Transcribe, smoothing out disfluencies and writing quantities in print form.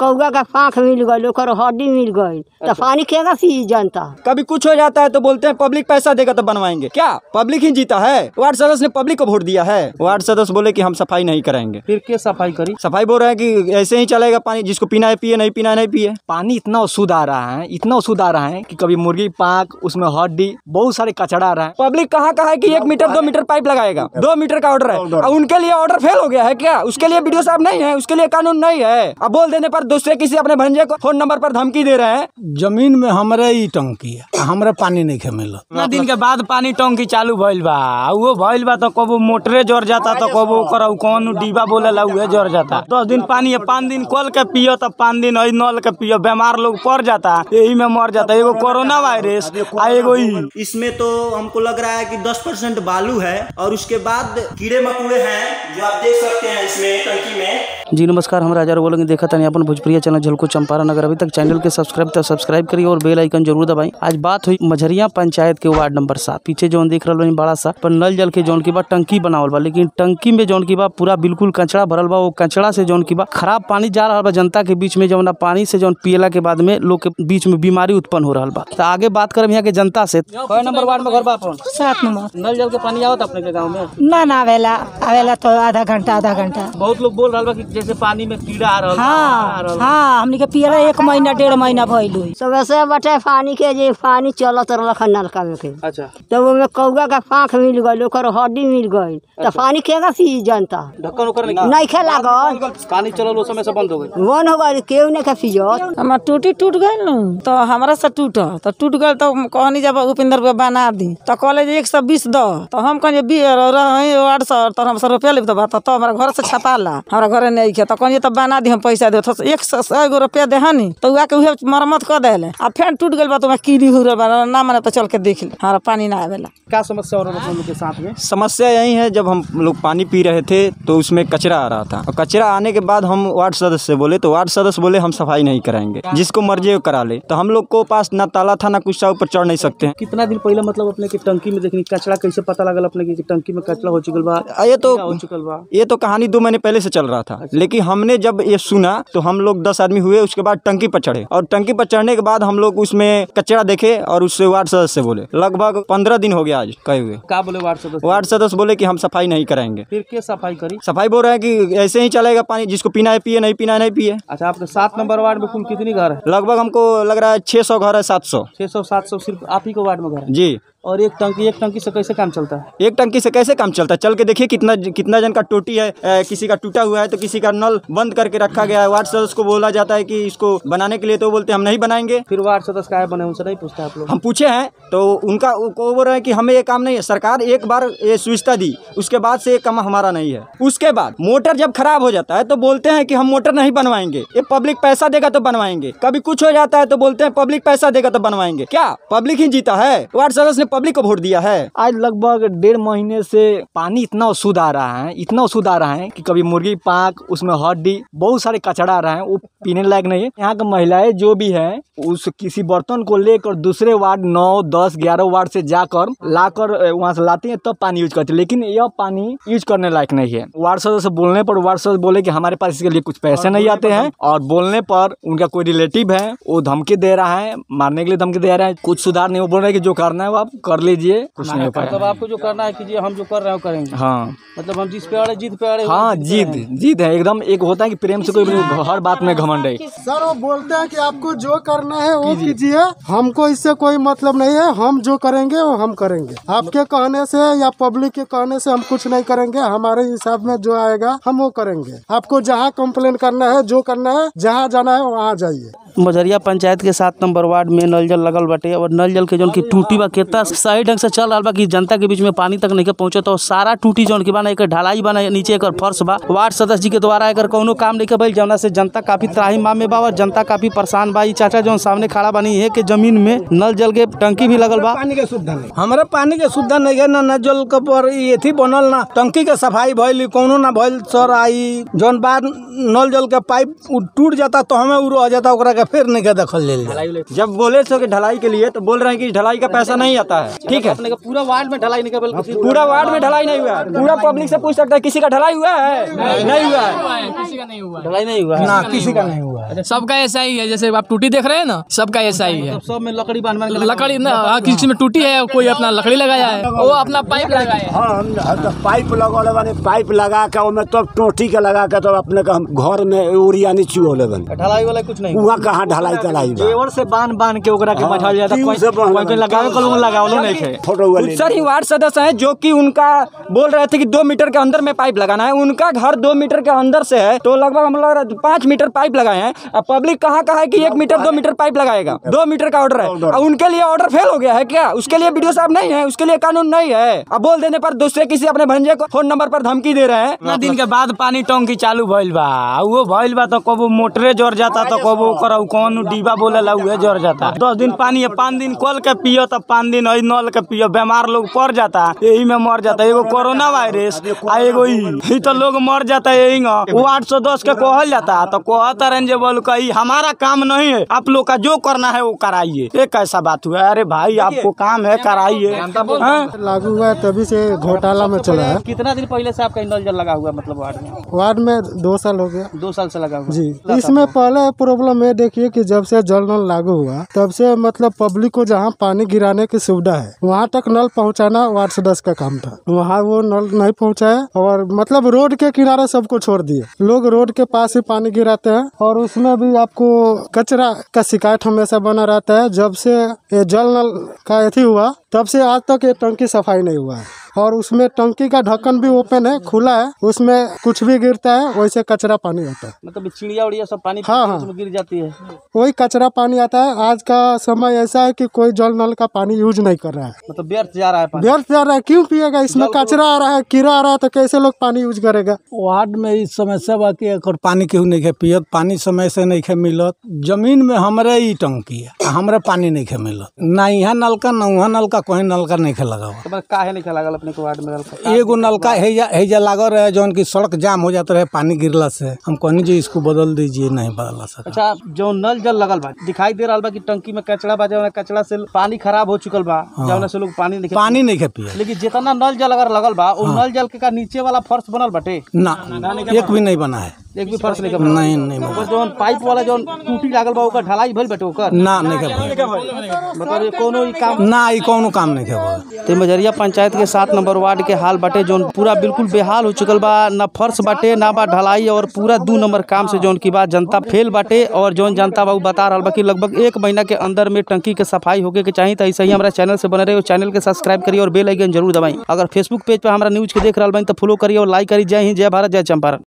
कौआ का पाँख मिल गई, ओकर हड्डी मिल गई, तो पानी केगा पी जनता। कभी कुछ हो जाता है तो बोलते हैं पब्लिक पैसा देगा तो बनवाएंगे। क्या पब्लिक ही जीता है? वार्ड सदस्य ने पब्लिक को वोट दिया है। वार्ड सदस्य बोले कि हम सफाई नहीं कराएंगे। फिर क्या सफाई करी? सफाई बोल रहे हैं कि ऐसे ही चलेगा, पानी जिसको पीना है पिए, नहीं पीना है नहीं पिए। पानी इतना अशुद्ध आ रहा है, इतना अशुद्ध आ रहा है कि कभी मुर्गी पाक, उसमें हड्डी, बहुत सारे कचड़ा आ रहा है। पब्लिक कहाँ है कि 1 मीटर 2 मीटर पाइप लगाएगा, 2 मीटर का ऑर्डर है, अब उनके लिए ऑर्डर फेल हो गया है क्या? उसके लिए बीडीओ साहब नहीं है, उसके लिए कानून नहीं है। अब बोल देने पर दूसरे किसी अपने भंजे को फोन नंबर पर धमकी दे रहे हैं। जमीन में हमारे ही टंकी है, हमारा पानी नहीं खेल। दिन के बाद पानी टंकी चालू भइल बा, वो भइल बा तो कबो मोटरे जर जाता, तो कबो कौन डिब्बा बोलेला उहे जर जाता। 10 दिन पानी है, 5 दिन कल के पियो, तो 5 दिन नल के पियो, बीमार लोग पड़ जाता, यही में मर जाता। एगो कोरोना वायरस आ एगो ही। इसमें तो हमको लग रहा है कि 10% बालू है और उसके बाद कीड़े मकोड़े हैं जो आप देख सकते हैं इसमें टंकी में। जी नमस्कार, हम राजा बोलेंगे देखा था अपन भोजपुरिया चैनल झलको चंपारण। अगर अभी तक चैनल के सब्सक्राइब करिए और बेल आइकन जरूर दबाई। आज बात हुई मझरिया पंचायत के वार्ड नंबर 7। पीछे जो देख रहा बड़ा सा पर नल जल के जौन की बा टंकी बनावल बा, लेकिन टंकी में जौन की बा पूरा बिल्कुल कचड़ा भरल बा। वो कचड़ा से जौन की बा खराब पानी जा रहा बा जनता के बीच में, जौन पानी से जौन पियला के बाद में लोग के बीच में बीमारी उत्पन्न हो रहा बा। तो आगे बात करब यहाँ के जनता से। कई नंबर वार्ड में घर बा? 7 नंबर। नल जल के पानी आवत अपने के गाँव में? ना आवेला तो आधा घंटा। बहुत लोग बोल रहा बा कि जैसे पानी में कीड़ा आ रहा। हाँ, हमनी के पियला 1 महीना 1.5 महीना भइलु। सुबह से बटे पानी के जे पानी चलत रहा नलका में के। अच्छा, तो वो में कौआ का पाँख मिल गई, ओकर हड्डी मिल गई, तो पानी केगा पी जनता। ढक्कन उकर नहीं खे लागल, पानी चलल उस समय से बंद हो गई। बंद हो गई, केहू नहीं के पियत। हमार टूटी टूट गई न, तो हमारा से टूट गई, तो कहनी जब उपिंदर बना दी, तो कॉलेज 120 दो, तो हम कहे 800 तो हम 100 रुपया लेब, तो हमारा घर से छपाला, हमारा घर नहीं खे, तो कहनी तब बना दी, हम पैसा दे, तो 100 रुपया देहनी, तो उहा के उहे मरम्मत कर देले। अब फिर टूट गई बा, तो कीड़ी हो रहा ना, माने तो चल के देख ले, हमारा पानी ना आवेला। क्या समस्या हो रहा है के साथ में? समस्या यही है, जब हम लोग पानी पी रहे थे तो उसमें कचरा आ रहा था, और कचरा आने के बाद हम वार्ड सदस्य से बोले, तो वार्ड सदस्य बोले हम सफाई नहीं कराएंगे, जिसको मर्जी करा ले। तो हम लोग को पास ना ताला था ना कुछ, ऊपर चढ़ नहीं सकते हैं। कितना दिन पहले मतलब अपने की टंकी में देखनी कचरा कैसे पता लगल अपने की टंकी में कचरा हो चुकल बा? ये तो कहानी 2 महीने पहले से चल रहा था। लेकिन हमने जब ये सुना तो हम लोग 10 आदमी हुए, उसके बाद टंकी पर चढ़े, और टंकी पर चढ़ने के बाद हम लोग उसमें कचरा देखे और उससे वार्ड सदस्य से बोले। लगभग 15 दिन हो गया आज कहे हुए। क्या बोले वार्ड सदस्य? वार्ड सदस्य बोले कि हम सफाई नहीं कराएंगे। फिर क्या सफाई करी? सफाई बोल रहे हैं कि ऐसे ही चलेगा, पानी जिसको पीना है पिए, नहीं पीना है नहीं पिए। अच्छा, आपके 7 नंबर वार्ड में कुल कितनी घर है? लगभग हमको लग रहा है 600 घर है। 700 सिर्फ आप ही को वार्ड में घर है? जी। और एक टंकी से कैसे काम चलता है? एक टंकी से कैसे काम चलता है? चल के देखिए कितना जन का टोटी है, किसी का टूटा हुआ है, तो किसी का नल बंद करके रखा गया है। वार्ड सदस्य को बोला जाता है कि इसको बनाने के लिए, तो बोलते हम नहीं बनाएंगे। फिर वार्ड सदस्य क्या बने, उनसे नहीं पूछते आप लोग? हम पूछे हैं तो उनका वो बोल रहे हैं कि हमें ये काम नहीं है। सरकार एक बार ये सुविधा दी, उसके बाद से ये काम हमारा नहीं है। उसके बाद मोटर जब खराब हो जाता है तो बोलते हैं कि हम मोटर नहीं बनवाएंगे, ये पब्लिक पैसा देगा तो बनवाएंगे। कभी कुछ हो जाता है तो बोलते हैं पब्लिक पैसा देगा तो बनवाएंगे। क्या पब्लिक ही जीता है? वार्ड सदस्य ने पब्लिक को वोट दिया है। आज लगभग 1.5 महीने से पानी इतना अशुद्ध आ रहा है कि कभी मुर्गी पाक, उसमें हड्डी, बहुत सारे कचड़ा आ रहा है, वो पीने लायक नहीं है। यहाँ के महिलाएं जो भी है उस किसी बर्तन को लेकर दूसरे वार्ड 9, 10, 11 वार्ड से जाकर लाकर वहाँ से लाती है, तब पानी यूज करती है। लेकिन यह पानी यूज करने लायक नहीं है। वार्ड सदस्य बोलने पर वार्ड सदस्य बोले कि हमारे पास इसके लिए कुछ पैसे नहीं आते हैं, और बोलने पर उनका कोई रिलेटिव है वो धमकी दे रहा है, मारने के लिए धमकी दे रहा है। कुछ सुधार नहीं, वो बोल रहे हैं कि जो करना है वो आप कर लीजिए, कुछ नहीं हो पाएगा। मतलब आपको जो करना है कीजिए, हम जो कर रहे हैं करेंगे। हाँ, मतलब हम जिस पे अड़े जीत पे अड़े। हाँ, जीत है एकदम। एक होता है कि प्रेम से कोई हर बात में घमंड है। सर वो बोलते हैं कि आपको जो करना है वो कीजिए, हमको इससे कोई मतलब नहीं है, हम जो करेंगे वो हम करेंगे। आपके कहने से या पब्लिक के कहने से हम कुछ नहीं करेंगे, हमारे हिसाब में जो आएगा हम वो करेंगे। आपको जहाँ कंप्लेन करना है, जो करना है, जहाँ जाना है वहाँ जाइए। मझरिया पंचायत के 7 नंबर वार्ड में नल जल लगल बाटे, और नल जल के जौन की टूटी बा कितना सही ढंग से चल रहा बा कि जनता के बीच में पानी तक नहीं पहुंचे। तो सारा टूटी जौन की बा, एक ढलाई बना, नीचे एक फर्श बा। वार्ड सदस्य जी के द्वारा एक कोनो काम नहीं भइल, जौना से जनता काफी त्राहिमाम में बा और जनता काफी परेशान बा। चाचा जौन सामने खड़ा बनी है कि जमीन में नल जल के टंकी भी लगल बा। पानी के सुविधा नहीं, हमारे पानी के सुविधा नहीं है, ना जल के पर ये बनल, ना टंकी के सफाई भइल, कोनो ना भइल। सर आई जौन बाद नल जल के पाइप टूट जाता तो हमें रह जाता, ओकरा के के फिर नहीं के दखल ले लिया। जब बोले सो कि ढलाई के लिए तो बोल रहे हैं कि ढलाई का पैसा नहीं आता है। ठीक है, पूरा वार्ड में ढलाई नहीं कर, पूरा वार्ड में ढलाई नहीं हुआ है। पूरा पब्लिक से पूछ सकता है किसी का ढलाई हुआ है? नहीं हुआ है, किसी का नहीं हुआ, ढलाई नहीं हुआ ना किसी का नहीं हुआ है। सबका ऐसा ही है, जैसे आप टूटी देख रहे हैं ना, सबका ऐसा ही है। सब में लकड़ी बांध लकड़ी ना, किसी में टूटी है, कोई अपना लकड़ी लगाया है, वो अपना पाइप लगाया है। हाँ, पाइप लगा बने, पाइप लगा के ओमे तब टोटी के लगा के तब अपने का हम घर में यूरिया नहीं चुओले बने। ढलाई वाला कुछ नहीं, वहाँ कहाँ ढलाई तलाई बा। जेवर से बांध के ओकरा के बैठा जाता, कोई लगावे को लगावलो नहीं थे। फोटो सर ही वार्ड सदस्य हैं जो कि उनका बोल रहे थे कि 2 मीटर के अंदर में पाइप लगाना है। उनका घर 2 मीटर के अंदर से है, तो लगभग हम लोग 5 मीटर पाइप लगाए हैं। अब पब्लिक कहाँ है कि 1 मीटर 2 मीटर पाइप लगाएगा? 2 मीटर का ऑर्डर है, अब उनके लिए ऑर्डर फेल हो गया है क्या? उसके लिए वीडियो साहब नहीं है, उसके लिए कानून नहीं है। अब बोल देने पर दूसरे किसी अपने भंजे को फोन नंबर पर धमकी दे रहे हैं। इतना दिन के बाद पानी टंकी चालू भइल बा, वो भइल बा तो कबो मोटरे जर जाता, तो कबो ओकरा कौन डिब्बा बोलेला उहे जर जाता। 10 दिन पानी है, 5 दिन कल के पियो तो 5 दिन नल के पियो, बीमार लोग पड़ जाता, यही में मर जाता। एगो कोरोना वायरस आ एगो ही तो लोग मर जाता यही। वो 810 के कहल जाता, तो कहता रहे जे बोल कही हमारा काम नहीं है, आप लोग का जो करना है वो कराइए। ये कैसा बात हुआ? अरे भाई आपको काम है कराइए। लागू हुआ है तभी से घोटाला में चला है। कितना दिन पहले से आपका नल जल लगा हुआ, मतलब वार्ड में 2 साल हो गया। 2 साल से लगा हुआ जी। इसमें पहले प्रॉब्लम ये देखिए कि जब से जल नल लागू हुआ तब से मतलब पब्लिक को जहाँ पानी गिराने की सुविधा है वहाँ तक नल पहुँचाना वार्ड सदस्य का काम था। वहाँ वो नल नहीं पहुँचाया और मतलब रोड के किनारे सबको छोड़ दिए। लोग रोड के पास ही पानी गिराते हैं और उसमें भी आपको कचरा का शिकायत हमेशा बना रहता है। जब से ये जल नल का एथी हुआ तब से आज तक ये टंकी सफाई नहीं हुआ है और उसमें टंकी का ढक्कन भी ओपन है, खुला है, उसमें कुछ भी गिरता है वैसे कचरा पानी आता है। मतलब चिड़िया उड़िया सब पानी हाँ गिर जाती है, वही कचरा पानी आता है। आज का समय ऐसा है कि कोई जल नल का पानी यूज नहीं कर रहा है, मतलब व्यर्थ जा रहा है पानी। व्यर्थ जा रहा है। क्यों पिएगा? इसमें कचरा आ रहा है, कीड़ा आ रहा है, तो कैसे लोग पानी यूज करेगा? वार्ड में इस समस्या बा कि एकर पानी केहू नहीं खे पियत, पानी समय से नहीं खे मिलत। जमीन में हमरे ही टंकी है, हमरे पानी नहीं खे मिलत। ना यहाँ नलका ना वहाँ नलका, कहीं नलका नहीं खे लगा। तो काहे नहीं लगा अपने को वार्ड में नलका? एगो नलका हैजा लागल रहे जौन की सड़क जाम हो जाता रहे पानी गिरला से। हम कहनी जो इसको बदल दीजिए, नहीं बदला सका। अच्छा, जो नल जल लगल बा दिखाई दे रहा बा कि टंकी में कचरा बा, जौन कचरा से पानी खराब हो चुकल बा, जौन से लोग पानी नहीं खे पिए। लेकिन जितना नल जल अगर लगल बा वो नल जल के का नीचे वाला फर्श बनल बाटे ना, एक भी नहीं बना है, एक भी फर्श नहीं नहीं। जो पाइप वाला जो टूटी लागल बा ओकर ढलाई भइल बाटे ओकर ना नहीं मतलब कोनो ही काम ना, ई कोनो काम नहीं के। ते मझरिया पंचायत के 7 नंबर वार्ड के हाल बाटे जोन पूरा बिल्कुल बेहाल हो चुकल बा। ना फर्श बाटे ना बा ढलाई और पूरा 2 नंबर काम से जोन की बात जनता फेल बाटे। और जोन जनता बा बता रहा बा कि लगभग 1 महीना के अंदर में टंकी के सफाई होके के चाहिए। तो ऐसे ही हमारा चैनल से बने रहे, चैनल के सब्सक्राइब करिए और बेल आइकन जरूर दबाई। अगर फेसबुक पेज पर हमारा न्यूज के देख रहा बानी तो फॉलो करिए और लाइक करिए। जय हिंद, जय भारत, जय चंपारण।